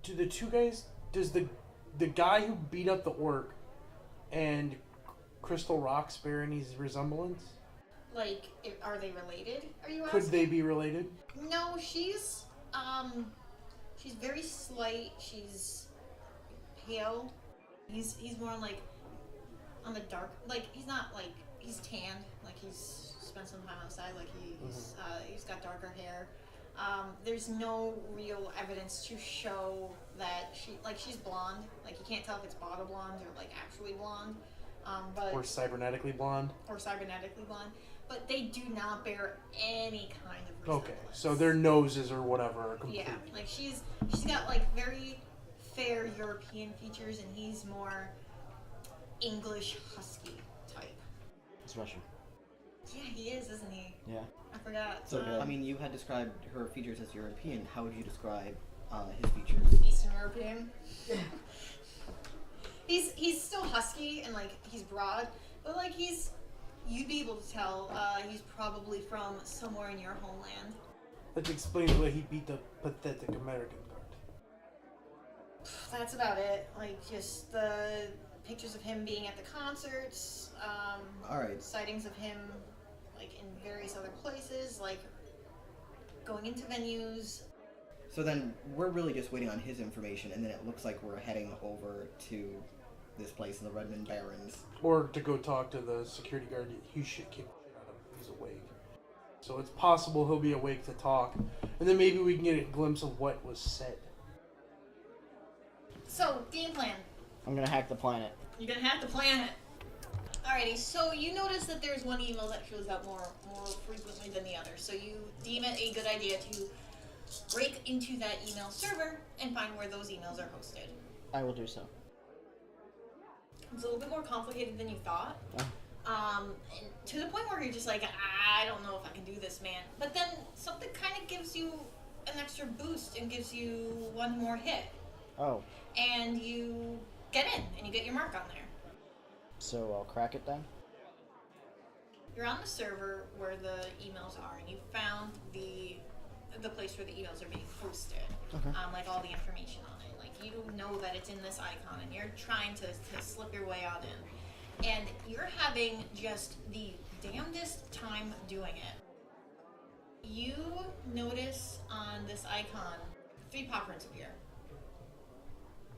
do the two guys? Does the guy who beat up the orc and Crystal Rocks bear any resemblance? Like, are they related? Are you Could asking? they be related? No, she's very slight. She's pale. He's more like on the dark. Like he's not like he's tanned. Like he's spent some time outside. Like he's got darker hair. There's no real evidence to show that she's blonde. Like you can't tell if it's bottle blonde or like actually blonde. Or cybernetically blonde. But they do not bear any kind of resemblance. Okay, so their noses or whatever are complete. Yeah, like she's got like very fair European features, and he's more English husky type. It's Russian. Yeah, he is, isn't he? Yeah. I forgot. So, I mean, you had described her features as European. How would you describe his features? Eastern European. He's still husky and like he's broad, but like you'd be able to tell he's probably from somewhere in your homeland. That explains why he beat the pathetic American guard. That's about it. Like just the pictures of him being at the concerts. All right. Sightings of him like in various other places, like going into venues. So then we're really just waiting on his information, and then it looks like we're heading over to this place in the Redmond Barrens. Or to go talk to the security guard. He should kick the shit out of him. He's awake. So it's possible he'll be awake to talk. And then maybe we can get a glimpse of what was said. So, game plan. I'm gonna hack the planet. You're gonna have to plan it. Alrighty, so you notice that there's one email that shows up more frequently than the other. So you deem it a good idea to break into that email server and find where those emails are hosted. I will do so. It's a little bit more complicated than you thought. And to the point where you're just like, I don't know if I can do this, man. But then something kind of gives you an extra boost and gives you one more hit. Oh. And you get in, and you get your mark on there. So I'll crack it then? You're on the server where the emails are, and you found the place where the emails are being posted. Okay. Like all the information on it. Like you know that it's in this icon, and you're trying to slip your way on in. And you're having just the damnedest time doing it. You notice on this icon 3 paw prints appear.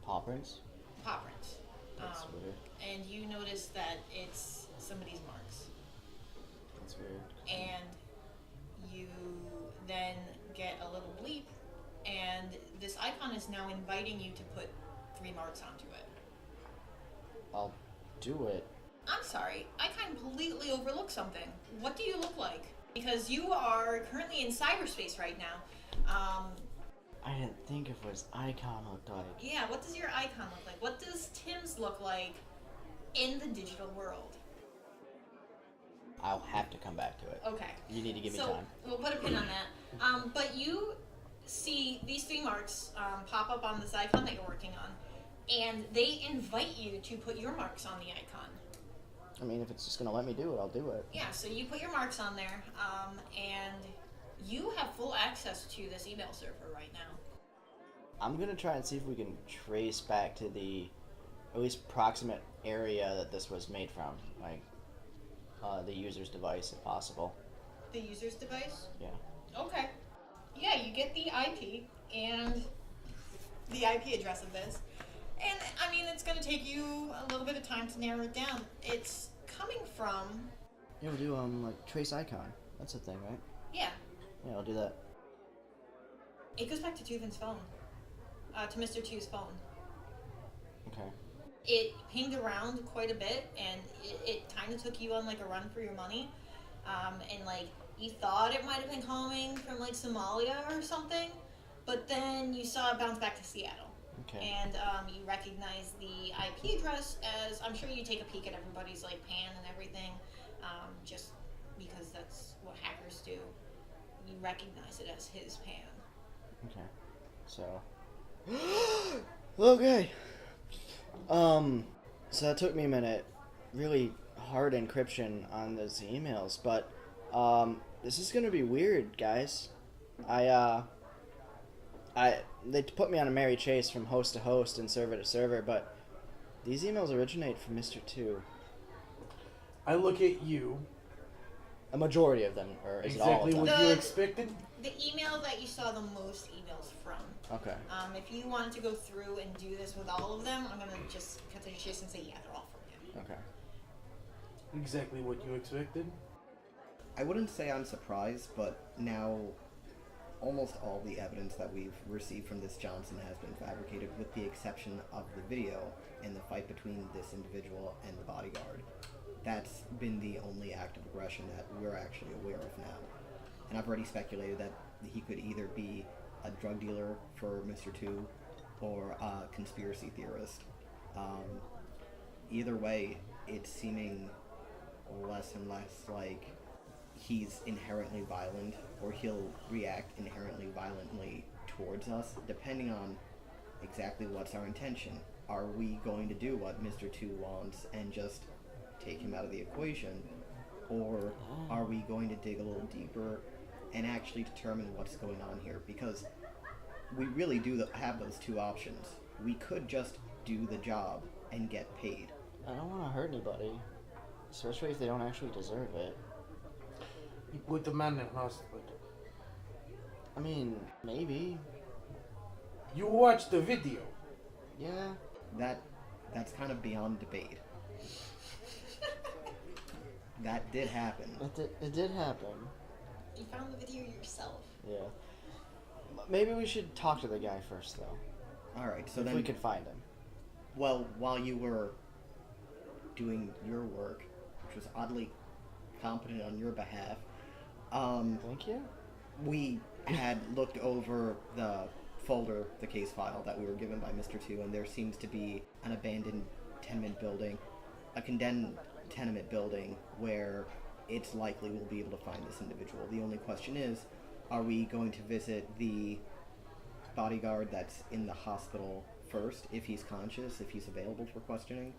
Paw prints? Paw prints. That's weird. And you notice that it's somebody's marks. That's weird. And you then get a little bleep, and this icon is now inviting you to put 3 marks onto it. I'll do it. I'm sorry, I completely overlooked something. What do you look like? Because you are currently in cyberspace right now. I didn't think of what his icon looked like. Yeah, what does your icon look like? What does Tim's look like in the digital world? I'll have to come back to it. Okay. You need to give me So, time. we'll put a pin on that. But you see these 3 marks pop up on this icon that you're working on, and they invite you to put your marks on the icon. I mean, if it's just gonna let me do it, I'll do it. Yeah, so you put your marks on there, and you have full access to this email server right now. I'm gonna try and see if we can trace back to the at least proximate area that this was made from, like the user's device, if possible. The user's device? Yeah. Okay. Yeah, you get the IP and the IP address of this. And, I mean, it's going to take you a little bit of time to narrow it down. It's coming from... Yeah, we'll do, like, trace icon. That's a thing, right? Yeah. Yeah, I'll do that. It goes back to Tuvin's phone. To Mr. Two's phone. Okay. It pinged around quite a bit, and it kind of took you on, like, a run for your money. And, like, you thought it might have been coming from, like, Somalia or something, but then you saw it bounce back to Seattle. Okay. And you recognize the IP address as, I'm sure you take a peek at everybody's, like, PAN and everything, just because that's what hackers do. You recognize it as his PAN. Okay. So... okay. So that took me a minute. Really hard encryption on those emails, but this is gonna be weird, guys. they put me on a merry chase from host to host and server to server, but these emails originate from Mr. 2. I look at you. A majority of them, or is Exactly it all of what them? you expected. The email that you saw the most emails from. Okay. If you wanted to go through and do this with all of them, I'm gonna just cut to the chase and say, yeah, they're all from him. Okay. Exactly what you expected. I wouldn't say I'm surprised, but now almost all the evidence that we've received from this Johnson has been fabricated, with the exception of the video and the fight between this individual and the bodyguard. That's been the only act of aggression that we're actually aware of now. And I've already speculated that he could either be a drug dealer for Mr. 2 or a conspiracy theorist. Either way, it's seeming less and less like he's inherently violent, or he'll react inherently violently towards us, depending on exactly what's our intention. Are we going to do what Mr. 2 wants and just take him out of the equation, or are we going to dig a little deeper and actually determine what's going on here? Because we really do have those two options. We could just do the job and get paid. I don't want to hurt anybody, especially if they don't actually deserve it. You put the man in hospital. I mean, maybe. You watched the video. Yeah. That's kind of beyond debate. That did happen. It did happen. You found the video yourself. Yeah. Maybe we should talk to the guy first, though. Alright, so if then we could find him. Well, while you were doing your work, which was oddly competent on your behalf, Thank you. we had looked over the folder, the case file that we were given by Mr. 2, and there seems to be an abandoned tenement building, a condemned tenement building, where it's likely we'll be able to find this individual. The only question is, are we going to visit the bodyguard that's in the hospital first, if he's conscious, if he's available for questioning?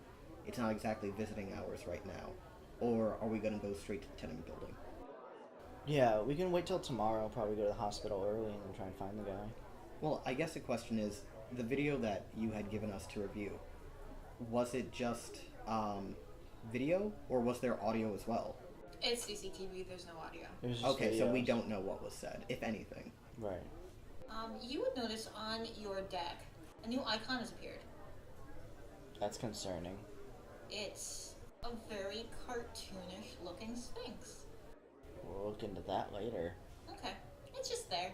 It's not exactly visiting hours right now. Or are we going to go straight to the tenement building? Yeah, we can wait till tomorrow, probably go to the hospital early and then try and find the guy. Well, I guess the question is, the video that you had given us to review, was it just video, or was there audio as well? It's CCTV, there's no audio. It was just Okay, so we videos. don't know what was said, if anything. Right. You would notice on your deck, a new icon has appeared. That's concerning. It's a very cartoonish looking sphinx. We'll look into that later. Okay, it's just there.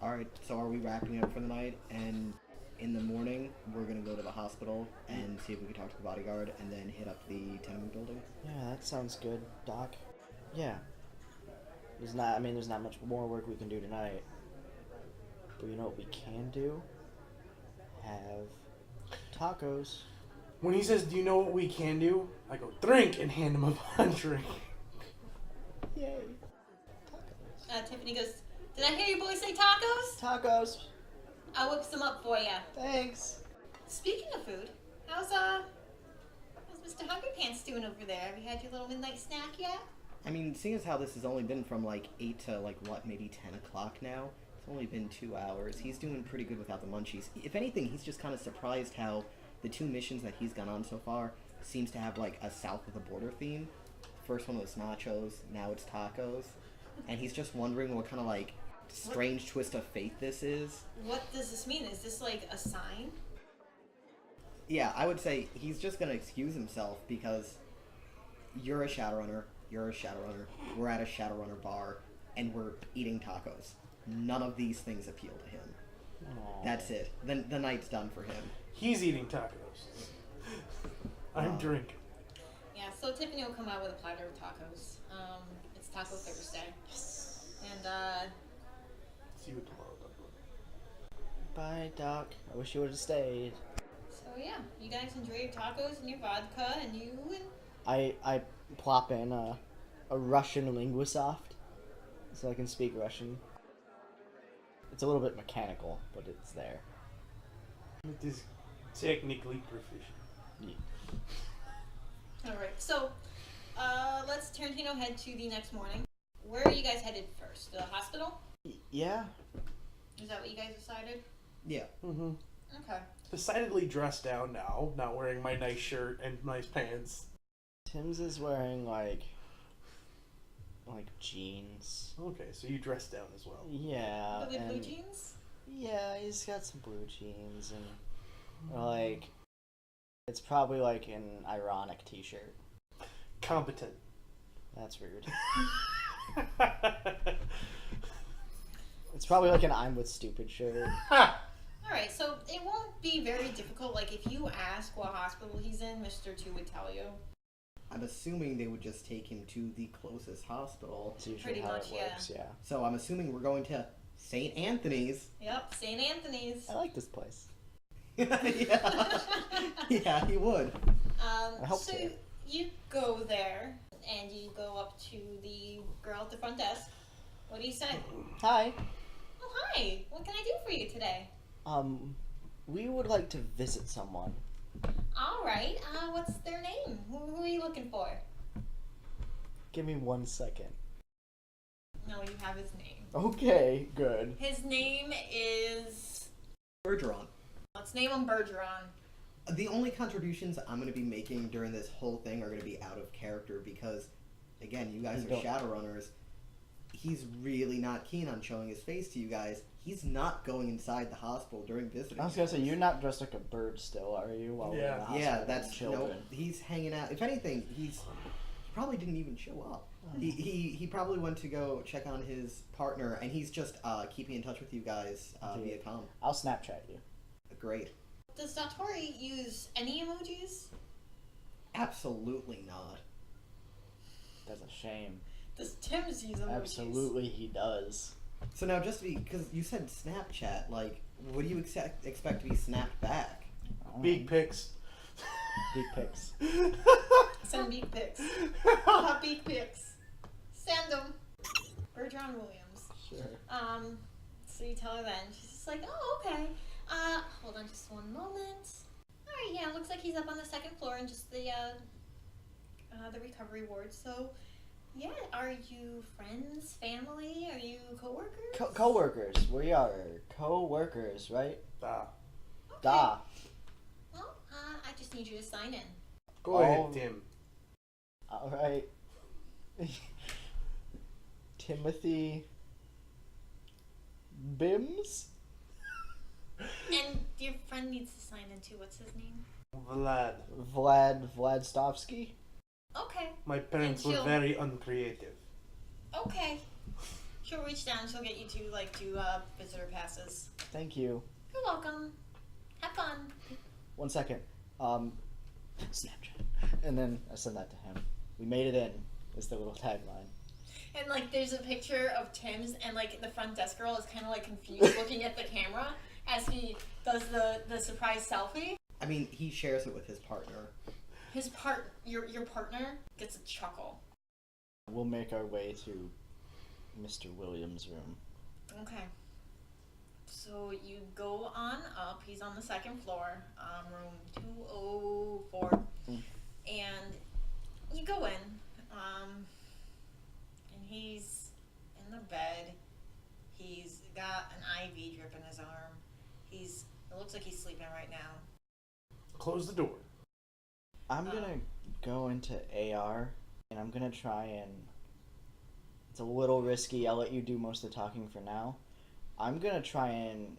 Alright, so are we wrapping up for the night, and in the morning we're going to go to the hospital and see if we can talk to the bodyguard and then hit up the tenement building? Yeah, that sounds good, Doc. Yeah. There's not much more work we can do tonight. But you know what we can do? Have tacos. When he says, "Do you know what we can do?" I go, "Drink," and hand him a drink. Yay. Tacos. Tiffany goes, "Did I hear your boy say tacos? Tacos. I'll whip some up for ya." Thanks. Speaking of food, how's Mr. Hungry Pants doing over there? Have you had your little midnight snack yet? I mean, seeing as how this has only been from like 8 to like what, maybe 10 o'clock now, it's only been 2 hours. He's doing pretty good without the munchies. If anything, he's just kind of surprised how the 2 missions that he's gone on so far seems to have like a south of the border theme. First one was nachos, now it's tacos. And he's just wondering what kind of like strange twist of fate this is. What does this mean? Is this like a sign? Yeah, I would say he's just gonna excuse himself because you're a Shadowrunner, we're at a Shadowrunner bar, and we're eating tacos. None of these things appeal to him. Aww. That's it. The night's done for him. He's eating tacos. I'm drinking. Yeah, so Tiffany will come out with a platter of tacos. It's Taco Thursday. And, See you tomorrow, Doc. Bye, Doc. I wish you would have stayed. so yeah, you guys enjoy your tacos and your vodka, and you and... I plop in a Russian linguisoft so I can speak Russian. It's a little bit mechanical, but it's there. It is technically proficient. Yeah. Alright, so, let's Tarantino head to the next morning. Where are you guys headed first? The hospital? Yeah. Is that what you guys decided? Yeah. Mm-hmm. Okay. Decidedly dressed down now, not wearing my nice shirt and nice pants. Tim's is wearing like jeans. Okay, so you dress down as well. Yeah. The blue and- jeans? Yeah, he's got some blue jeans and like it's probably like an ironic t-shirt. Competent. That's rude. It's probably like an I'm with stupid shirt. Alright, so it won't be very difficult. Like, if you ask what hospital he's in, Mr. 2 would tell you. I'm assuming they would just take him to the closest hospital. That's usually Pretty how much, it works, yeah. So I'm assuming we're going to St. Anthony's. Yep, St. Anthony's. I like this place. Yeah. Yeah, he would. I hope So so. you go there, and you go up to the girl at the front desk. What do you say? Hi. Oh, hi. What can I do for you today? We would like to visit someone. All right. What's their name? Who are you looking for? Give me 1 second. No, you have his name. Okay, good. His name is... Bergeron. Let's name him Bergeron. The only contributions I'm going to be making during this whole thing are going to be out of character because, again, you guys are Don't- Shadowrunners. He's really not keen on showing his face to you guys. He's not going inside the hospital during visiting. I was gonna say, you're not dressed like a bird still, are you? While we're in the hospital Yeah, with that's children. no. He's hanging out. If anything, he probably didn't even show up. He probably went to go check on his partner, and he's just keeping in touch with you guys via comm. I'll Snapchat you. Great. Does Datori use any emojis? Absolutely not. That's a shame. Does Tim's use emojis? Absolutely, he does. So now, just because you said Snapchat, like, what do you expect to be snapped back? Big pics. Big pics. Send beak pics. Hot beak pics. Send them. Bergeron Williams. Sure. So you tell her then. She's just like, oh, okay. Hold on just one moment. Alright, yeah, looks like he's up on the second floor in just the recovery ward. So, yeah, are you friends, family? Are you co-workers? Co-workers. We are co-workers, right? Ah. Okay. Da. Well, I just need you to sign in. Go ahead, Tim. All right. Timothy Bims? And your friend needs to sign in too. What's his name? Vlad. Vladstovsky? Okay. My parents And were she'll- very uncreative. Okay. She'll reach down. She'll get you two visitor passes. Thank you. You're welcome. Have fun. 1 second. Snapchat. And then I send that to him. We made it in. Is the little tagline. And there's a picture of Tim's, and the front desk girl is kind of confused, looking at the camera as he does the surprise selfie. I mean, he shares it with his partner. Your partner gets a chuckle. We'll make our way to Mr. Williams' room. Okay. So you go on up. He's on the second floor, room 204, and you go in. And he's in the bed. He's got an IV drip in his arm. It looks like he's sleeping right now. Close the door. I'm gonna go into AR, and I'm gonna try and... It's a little risky. I'll let you do most of the talking for now. I'm gonna try and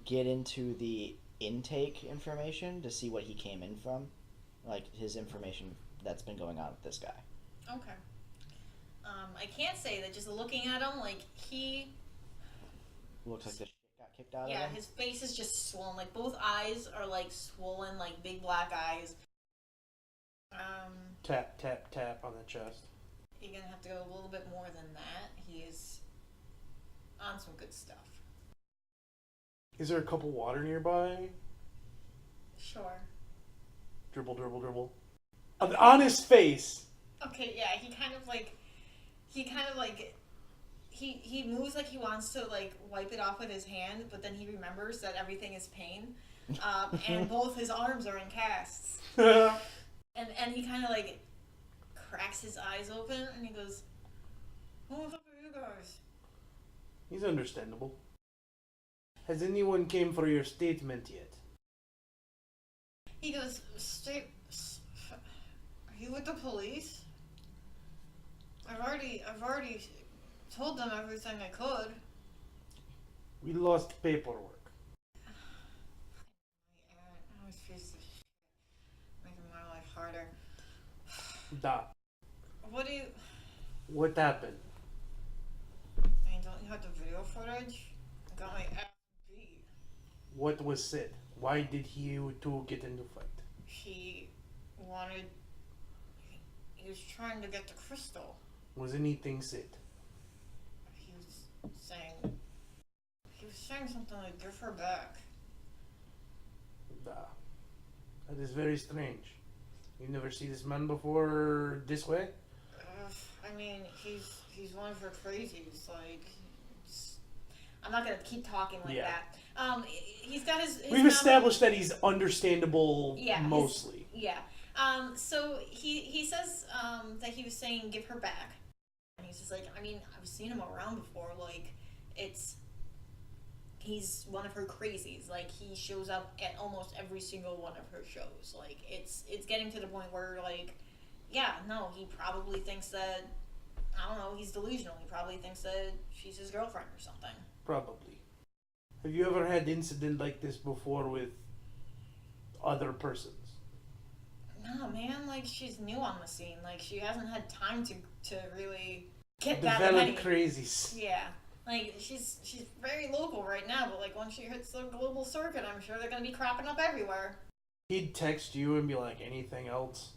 get into the intake information to see what he came in from. His information that's been going on with this guy. Okay. I can't say that just looking at him, he... Looks like the shit got kicked out of Yeah, him. his face is just swollen. Both eyes are swollen, big black eyes. Tap, tap, tap on the chest. You're gonna have to go a little bit more than that. He is on some good stuff. Is there a cup of water nearby? Sure. Dribble, dribble, dribble. On his face! Okay, yeah, he moves like he wants to wipe it off with his hand, but then he remembers that everything is pain. And both his arms are in casts. And he kind of cracks his eyes open and he goes, "Who the fuck are you guys?" He's understandable. Has anyone came for your statement yet? He goes, are you with the police? I've already told them everything I could. We lost paperwork. I always piece of shit, making my life harder. Da. What happened? I mean, don't you have the video footage? I got my ass beat. What was said? Why did you two get into fight? He was trying to get the crystal. Was anything said? He was saying something like, give her back. Da. That is very strange. You never see this man before this way? I mean, he's one of her crazies. Like, I'm not gonna keep talking like that. He's got his We've established that he's understandable. Yeah, mostly. So he says that he was saying give her back, and he's just like, I mean, I've seen him around before. Like, he's one of her crazies. Like, he shows up at almost every single one of her shows. Like, it's getting to the point where, like, he probably thinks that, I don't know, he's delusional. He probably thinks that she's his girlfriend or something. Probably. Have you ever had incident like this before with other persons? No, man, like, she's new on the scene. Like, she hasn't had time to really get that many. Develop crazies. Yeah. Like, she's very local right now, but, like, once she hits the global circuit, I'm sure they're gonna be cropping up everywhere. He'd text you and be like, anything else?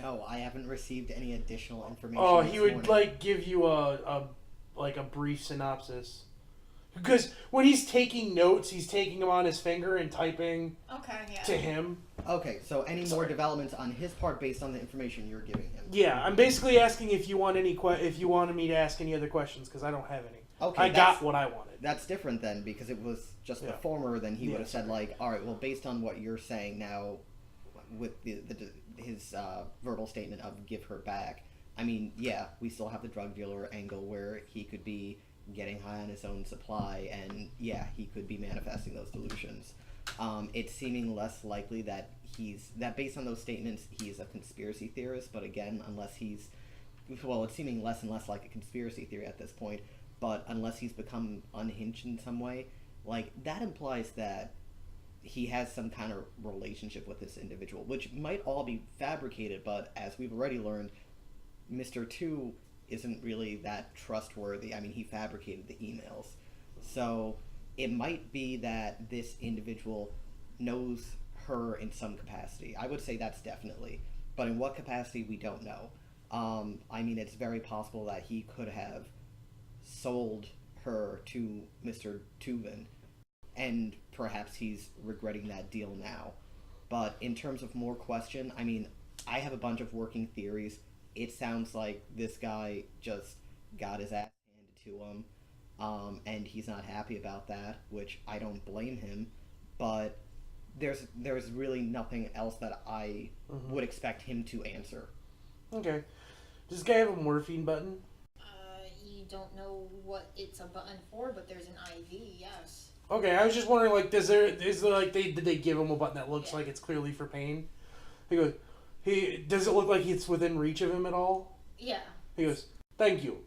No, I haven't received any additional information. Oh, this he would, morning. like, give you a brief synopsis. Because when he's taking notes, he's taking them on his finger and typing to him. Okay, so any more developments on his part based on the information you're giving him? Yeah, I'm basically asking if you want if you wanted me to ask any other questions, because I don't have any. Okay, I got what I wanted. That's different then, because it was just the former. Then he would have said like, all right, well, based on what you're saying now, with his verbal statement of give her back. I mean, yeah, we still have the drug dealer angle where he could be getting high on his own supply, and yeah, he could be manifesting those delusions. It's seeming less likely that based on those statements, he's a conspiracy theorist, but again, it's seeming less and less like a conspiracy theory at this point, but unless he's become unhinged in some way, like, that implies that he has some kind of relationship with this individual, which might all be fabricated, but as we've already learned, Mr. 2 isn't really that trustworthy. I mean, he fabricated the emails. So it might be that this individual knows her in some capacity. I would say that's definitely. But in what capacity, we don't know. I mean, it's very possible that he could have sold her to Mr. Tuvin, and perhaps he's regretting that deal now. But in terms of more question, I mean, I have a bunch of working theories. It sounds like this guy just got his ass handed to him, and he's not happy about that, which I don't blame him. But there's really nothing else that I would expect him to answer. Okay. Does this guy have a morphine button? You don't know what it's a button for, but there's an IV, yes. Okay, I was just wondering, like, did they give him a button that looks like it's clearly for pain? He goes, does it look like it's within reach of him at all? Yeah. He goes, thank you.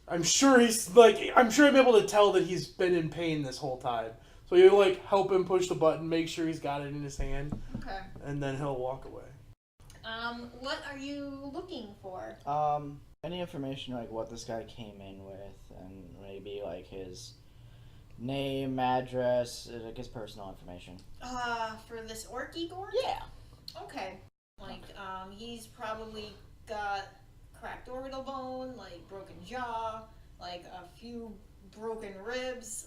I'm sure I'm able to tell that he's been in pain this whole time. So you like help him push the button, make sure he's got it in his hand. Okay. And then he'll walk away. What are you looking for? Any information like what this guy came in with, and maybe like his name, address, like his personal information. For this orc Igor? Yeah. Okay. Like, he's probably got cracked orbital bone, like broken jaw, like a few broken ribs.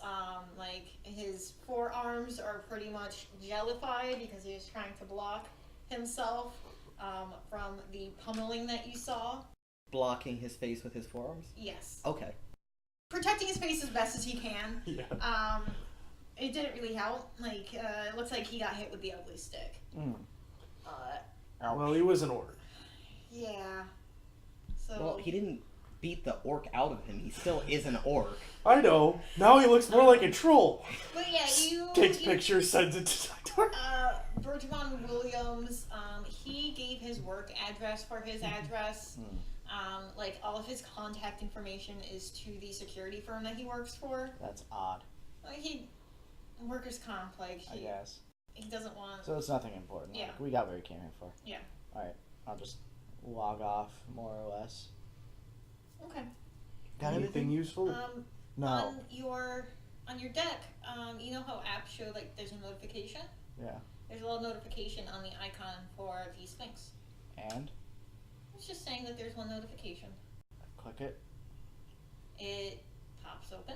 Like his forearms are pretty much jellified because he was trying to block himself from the pummeling that you saw. Blocking his face with his forearms? Yes. Okay. Protecting his face as best as he can. Yeah. It didn't really help. Like, it looks like he got hit with the ugly stick. Well, he was an orc. Yeah. So. Well, he didn't beat the orc out of him. He still is an orc. I know. Now he looks more like a troll. But yeah, Takes pictures, sends it to Doctor. Bertrand Williams, he gave his work address for his address. Like, all of his contact information is to the security firm that he works for. That's odd. Like, workers' comp, like, I guess. He doesn't want... So it's nothing important. Yeah. Like, we got what we came here for. Yeah. Alright, I'll just log off, more or less. Okay. Got Anything everything? useful? No. On your deck, you know how apps show, like, there's a notification? Yeah. There's a little notification on the icon for the Sphinx. And? It's just saying that there's one notification. Click it. It pops open,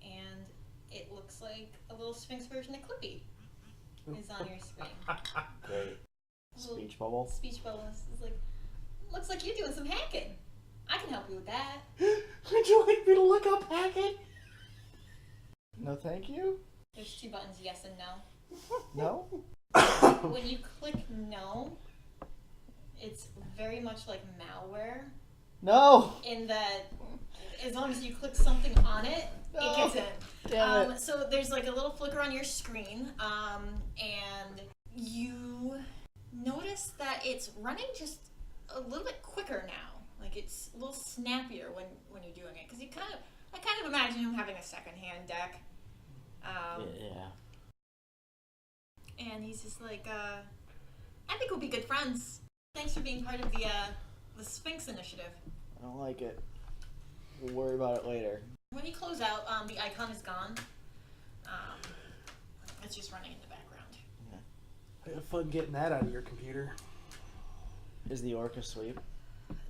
and it looks like a little Sphinx version of Clippy is on your screen. Great. Speech bubble. Speech bubble is like, looks like you're doing some hacking. I can help you with that. Would you like me to look up hacking? No, thank you. There's 2 buttons, yes and no. No? When you click no, it's very much like malware No! in that as long as you click something on it, No. it gets in. Damn it. So there's like a little flicker on your screen, and you notice that it's running just a little bit quicker now. Like, it's a little snappier when you're doing it, because I kind of imagine him having a second-hand deck. Yeah. And he's just like, I think we'll be good friends. Thanks for being part of the Sphinx initiative. I don't like it. We'll worry about it later. When you close out, the icon is gone. It's just running in the background. Have fun getting that out of your computer. Is the orc asleep?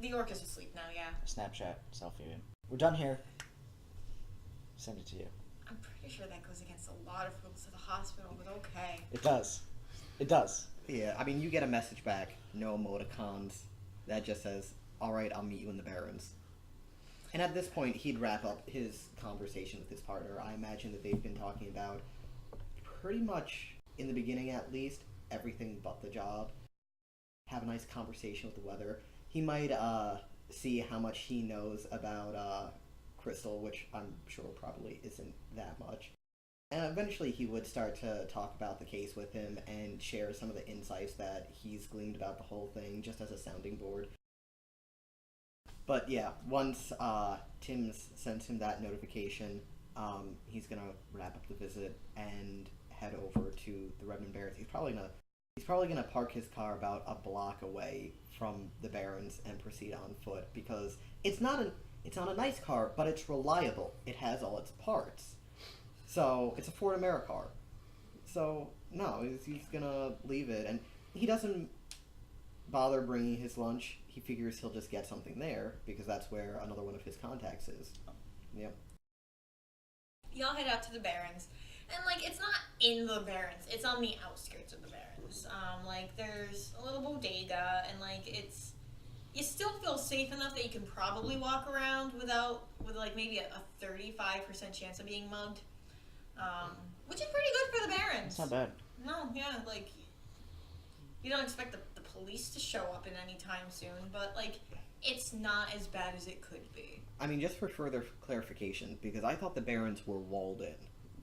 The orc is asleep now, yeah. Snapchat, selfie. We're done here. Send it to you. I'm pretty sure that goes against a lot of rules of the hospital, but okay. It does. It does. Yeah, I mean, you get a message back, no emoticons, that just says, alright, I'll meet you in the Barrens. And at this point, he'd wrap up his conversation with his partner. I imagine that they've been talking about, pretty much, in the beginning at least, everything but the job. Have a nice conversation with the weather. He might see how much he knows about Crystal, which I'm sure probably isn't that much. And eventually he would start to talk about the case with him and share some of the insights that he's gleaned about the whole thing, just as a sounding board. But yeah, once Tim sends him that notification, he's gonna wrap up the visit and head over to the Redmond Barrens. He's probably gonna park his car about a block away from the Barrens and proceed on foot, because it's not a nice car, but it's reliable. It has all its parts. So it's a Ford AmeriCar. So no, he's gonna leave it, and he doesn't bother bringing his lunch. He figures he'll just get something there, because that's where another one of his contacts is. Yep. Y'all head out to the Barrens. And, like, it's not in the Barrens. It's on the outskirts of the Barrens. Like, there's a little bodega, and, like, it's... You still feel safe enough that you can probably walk around with, like, maybe a 35% chance of being mugged. Which is pretty good for the Barrens. It's not bad. No, yeah, like... You don't expect the police to show up in any time soon, but, like, it's not as bad as it could be. I mean, just for further clarification, because I thought the Barrens were walled in.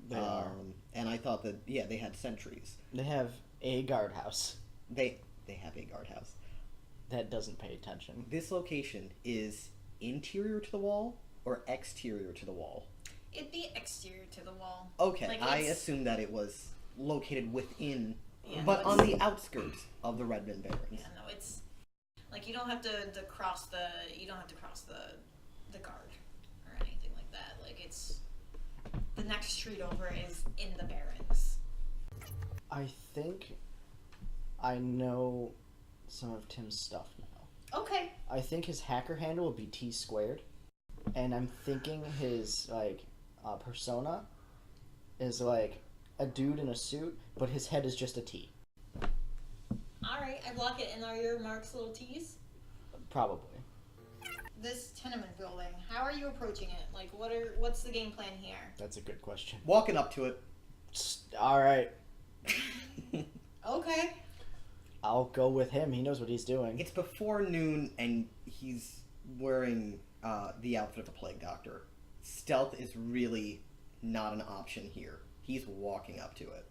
They are. And I thought that, yeah, they had sentries. They have a guardhouse They have a guardhouse. that doesn't pay attention. This location is interior to the wall or exterior to the wall? It'd be exterior to the wall. Okay, Like, I it's- assumed that it was located within, Yeah, but no, on it's- the outskirts of the Redmond Barrens. Yeah, no, it's like you don't have to cross the guard or anything like that. Like, it's the next street over is in the Barrens. I think I know some of Tim's stuff now. Okay. I think his hacker handle will be T squared, and I'm thinking his persona is like a dude in a suit, but his head is just a T. All right, I block it. And are your marks little T's? Probably. This tenement building. How are you approaching it? Like, what's the game plan here? That's a good question. Walking up to it. All right, Okay. I'll go with him. He knows what he's doing. It's before noon, and he's wearing the outfit of the plague doctor. Stealth is really not an option here. He's walking up to it.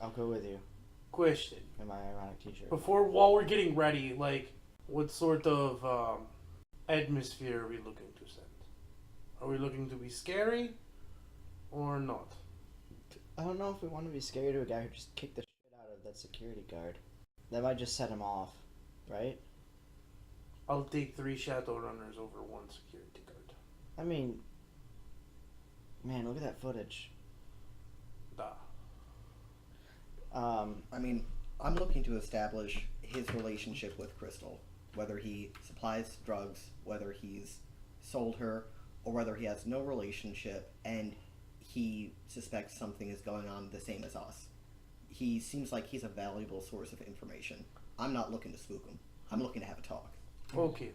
I'll go with you Question. in my ironic t-shirt. While we're getting ready, like, what sort of atmosphere are we looking to send? Are we looking to be scary or not? I don't know if we want to be scary to a guy who just kicked the shit out of that security guard. That might just set him off, right? I'll take 3 Shadowrunners over 1 security guard. I mean, man, look at that footage. Da. I mean, I'm looking to establish his relationship with Crystal. Whether he supplies drugs, whether he's sold her, or whether he has no relationship and he suspects something is going on the same as us. He seems like he's a valuable source of information. I'm not looking to spook him. I'm looking to have a talk. Okay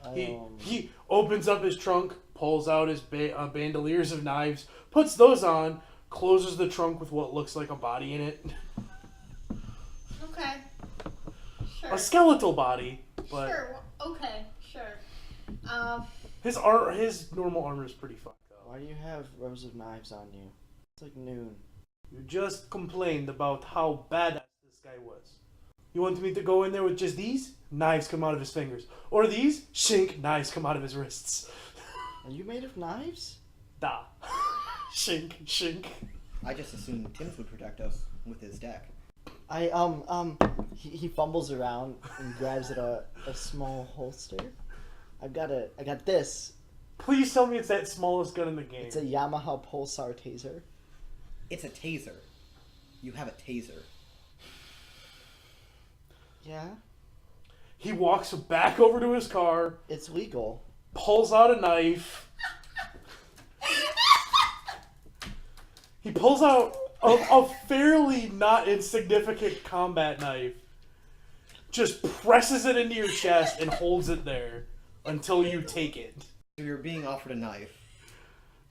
then. He opens up his trunk, pulls out his bandoliers of knives, puts those on, closes the trunk with what looks like a body in it. Okay. Sure. A skeletal body, but Sure. Okay. Sure. his normal armor is pretty fucked up. Why do you have rows of knives on you? It's like noon. You just complained about how badass this guy was. You want me to go in there with just these? Knives come out of his fingers. Or these? Shink, knives come out of his wrists. Are you made of knives? Da. Shink, shink. I just assumed Tim's would protect us with his deck. He fumbles around and grabs at a small holster. I got this. Please tell me it's that smallest gun in the game. It's a Yamaha Pulsar taser. It's a taser. You have a taser. Yeah, He walks back over to his car, it's legal. pulls out a knife. He pulls out a fairly not insignificant combat knife, just presses it into your chest and holds it there until you take it. So you're being offered a knife.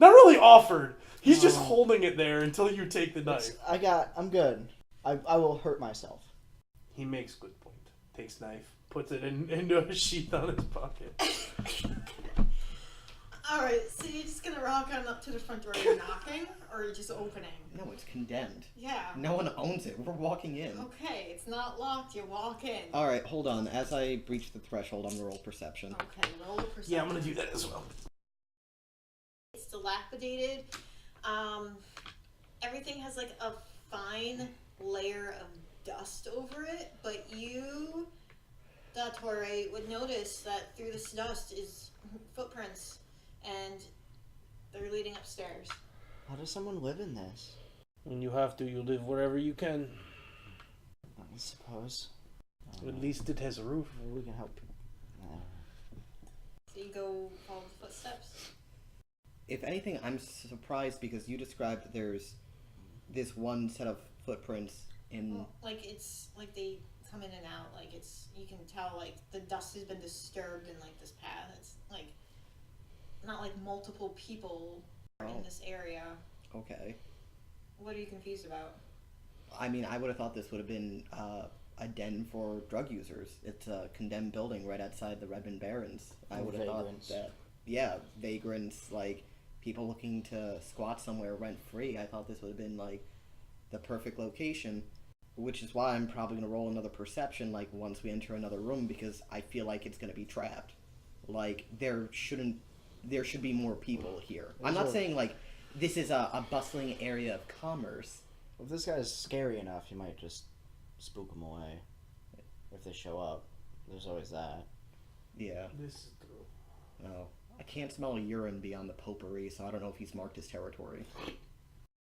Not really offered. He's just holding it there until you take the knife. I'm good. I will hurt myself. He makes good point. Takes knife, puts it into a sheath on his pocket. Alright, so you're just gonna rock on up to the front door and you're knocking? Or you're just opening? No, it's condemned. Yeah. No one owns it. We're walking in. Okay, it's not locked, you walk in. Alright, hold on. As I breach the threshold, I'm gonna roll perception. Okay, roll the perception. Yeah, I'm gonna do that as well. It's dilapidated. Everything has like a fine layer of dust over it, but you, Dattore, would notice that through this dust is footprints, and they're leading upstairs. How does someone live in this? When you have to, you live wherever you can. I suppose. At least it has a roof. Maybe we can help. So you go follow the footsteps. If anything, I'm surprised because you described that there's this one set of footprints in... Well, like it's like they come in and out. Like it's, you can tell like the dust has been disturbed in like this path. It's like not like multiple people are in this area. Okay. What are you confused about? I mean, I would have thought this would have been a den for drug users. It's a condemned building right outside the Redmond Barrens. I would have thought that, yeah, vagrants, like people looking to squat somewhere rent free. I thought this would have been like the perfect location, which is why I'm probably going to roll another perception like once we enter another room, because I feel like it's going to be trapped. Like there should be more people here. I'm not saying like this is a bustling area of commerce. If this guy's scary enough, you might just spook him away. If they show up, there's always that. Yeah. This is true. Oh, I can't smell urine beyond the potpourri, so I don't know if he's marked his territory.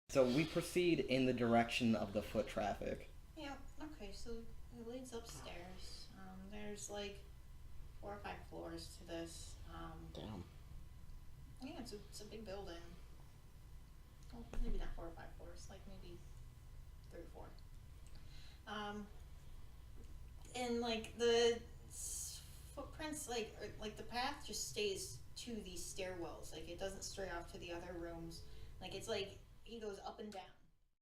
So we proceed in the direction of the foot traffic. Yeah. Okay. So it leads upstairs. There's like 4 or 5 floors to this. Damn. Yeah, it's a big building. Well, maybe not 4 or 5 floors, like maybe 3 or 4. And like the footprints, like the path just stays to these stairwells. Like it doesn't stray off to the other rooms. Like it's like he goes up and down.